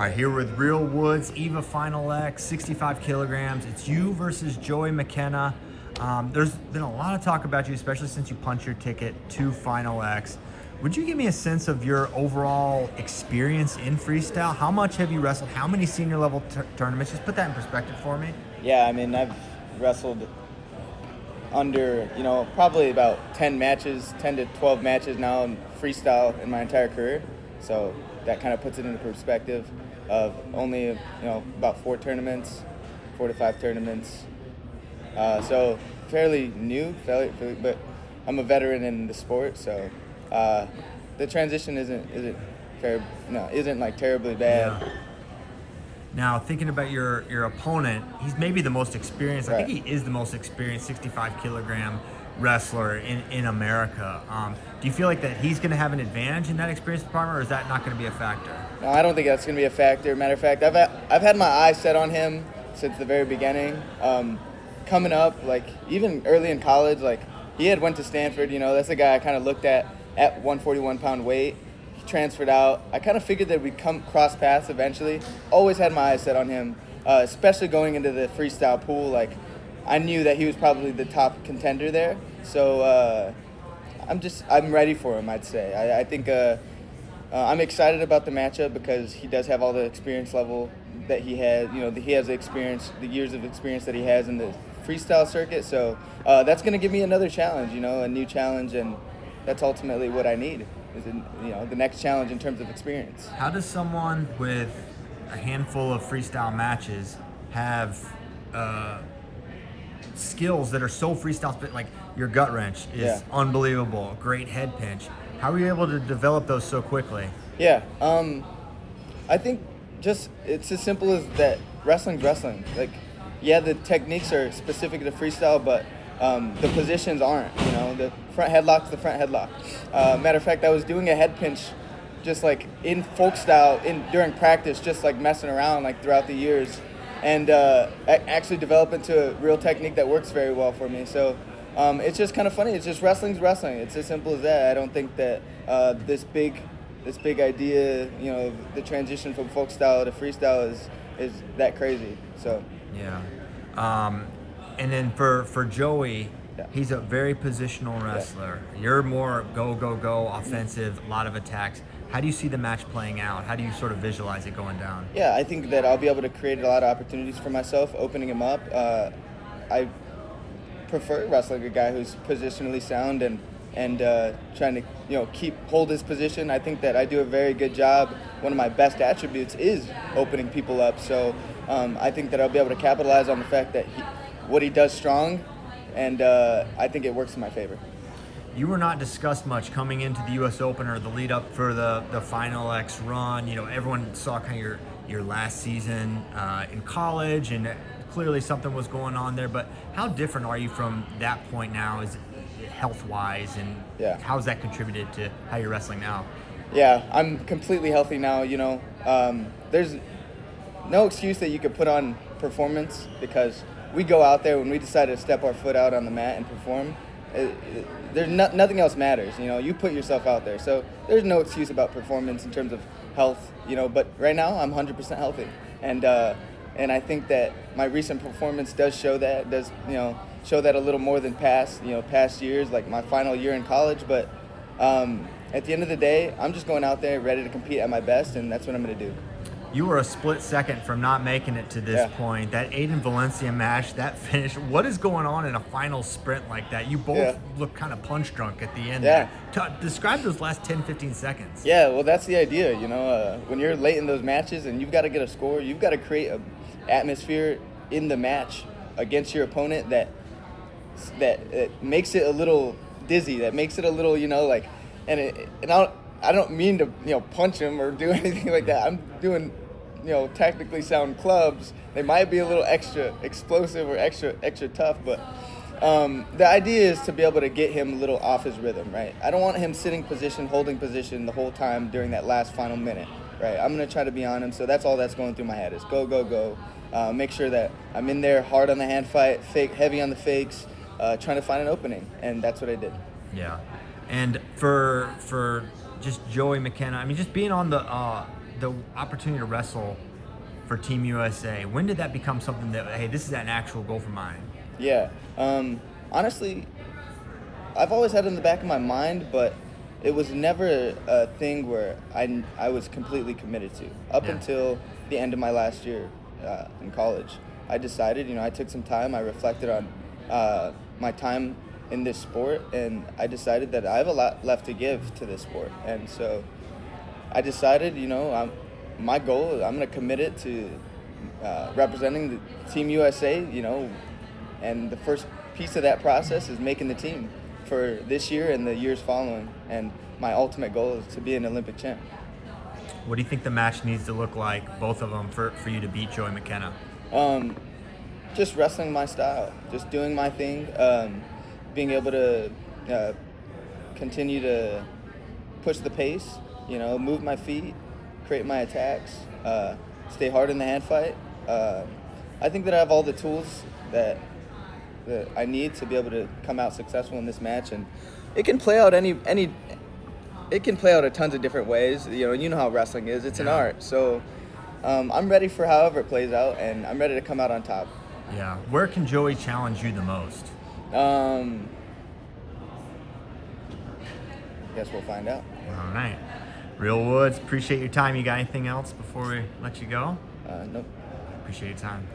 All right, here with Real Woods, EVA Final X, 65 kilograms. It's you versus Joey McKenna. There's been a lot of talk about you, especially since you punched your ticket to Final X. Would you give me a sense of your overall experience in freestyle? How much have you wrestled? How many senior level tournaments? Just put that in perspective for me. Yeah, I mean, I've wrestled under, probably about 10 to 12 matches now in freestyle in my entire career. So that kind of puts it into perspective of only, about 4 to 5 tournaments. So fairly new, but I'm a veteran in the sport, so the transition isn't like terribly bad. Yeah. Now, thinking about your opponent, he's maybe the most experienced. Right. I think he is the most experienced 65 kilogram wrestler in America. Do you feel like that he's going to have an advantage in that experience department, or is that not going to be a factor? No, I don't think that's going to be a factor. Matter of fact, I've had my eyes set on him since the very beginning. Coming up, like even early in college, like he had went to Stanford. That's the guy I kind of looked at 141-pound weight. He transferred out. I kind of figured that we'd cross paths eventually. Always had my eyes set on him, especially going into the freestyle pool. Like I knew that he was probably the top contender there. So I'm ready for him, I'd say. I think I'm excited about the matchup because he does have all the experience level that he has. He has the years of experience that he has in the freestyle circuit. So that's going to give me another challenge, a new challenge, and that's ultimately what I need is the next challenge in terms of experience. How does someone with a handful of freestyle matches have skills that are so freestyle, like your gut wrench is unbelievable, great head pinch? How were you able to develop those so quickly? Yeah, I think it's as simple as that. Wrestling's wrestling. Like, yeah, the techniques are specific to freestyle, but the positions aren't. The front headlock's the front headlock. Matter of fact, I was doing a head pinch just like in folk style during practice, just like messing around like throughout the years, and actually developed into a real technique that works very well for me. So it's just kind of funny. It's just wrestling's wrestling. It's as simple as that. I don't think that this big idea, the transition from folk style to freestyle is that crazy. So yeah. And then for Joey, he's a very positional wrestler. Yeah. You're more go, offensive, a lot of attacks. How do you see the match playing out? How do you sort of visualize it going down? Yeah, I think that I'll be able to create a lot of opportunities for myself, opening him up. I prefer wrestling a guy who's positionally sound and trying to hold his position. I think that I do a very good job. One of my best attributes is opening people up. So I think that I'll be able to capitalize on the fact that what he does strong, and I think it works in my favor. You were not discussed much coming into the U.S. Open or the lead up for the Final X run. Everyone saw kind of your last season in college, and clearly something was going on there. But how different are you from that point now? Is it health-wise, and how's that contributed to how you're wrestling now? Yeah, I'm completely healthy now. There's no excuse that you could put on performance because we go out there when we decide to step our foot out on the mat and perform. There's nothing else matters. You put yourself out there, so there's no excuse about performance in terms of health. But right now I'm 100% healthy, and I think that my recent performance does show that. Show that a little more than past years, like my final year in college. But at the end of the day, I'm just going out there ready to compete at my best, and that's what I'm going to do. You were a split second from not making it to this point. That Aiden Valencia match, that finish, what is going on in a final sprint like that? You both look kind of punch drunk at the end. Yeah. Describe those last 10, 15 seconds. Yeah, well, that's the idea. When you're late in those matches and you've got to get a score, you've got to create an atmosphere in the match against your opponent that makes it a little dizzy, that makes it a little, I don't mean to, punch him or do anything like that. I'm doing, technically sound clubs. They might be a little extra explosive or extra tough, but the idea is to be able to get him a little off his rhythm, right? I don't want him holding position the whole time during that last final minute, right? I'm going to try to be on him, so that's all that's going through my head is go. Make sure that I'm in there hard on the hand fight, heavy on the fakes, trying to find an opening, and that's what I did. Yeah, and for just Joey McKenna, just being on the the opportunity to wrestle for Team USA, when did that become something that, hey, this is an actual goal for mine? Yeah. Honestly, I've always had it in the back of my mind, but it was never a thing where I was completely committed to. Up Yeah. until the end of my last year in college, I decided, I took some time, I reflected on my time in this sport, and I decided that I have a lot left to give to this sport. And so I decided, my goal is I'm going to commit it to representing the Team USA, and the first piece of that process is making the team for this year and the years following. And my ultimate goal is to be an Olympic champ. What do you think the match needs to look like, both of them, for you to beat Joey McKenna? Just wrestling my style, just doing my thing, being able to continue to push the pace, move my feet, create my attacks, stay hard in the hand fight. I think that I have all the tools that I need to be able to come out successful in this match, and it can play out it can play out a tons of different ways. You know how wrestling is; it's an art. So I'm ready for however it plays out, and I'm ready to come out on top. Yeah. Where can Joey challenge you the most? Guess we'll find out. All right. Real Woods, appreciate your time. You got anything else before we let you go? Nope. Appreciate your time.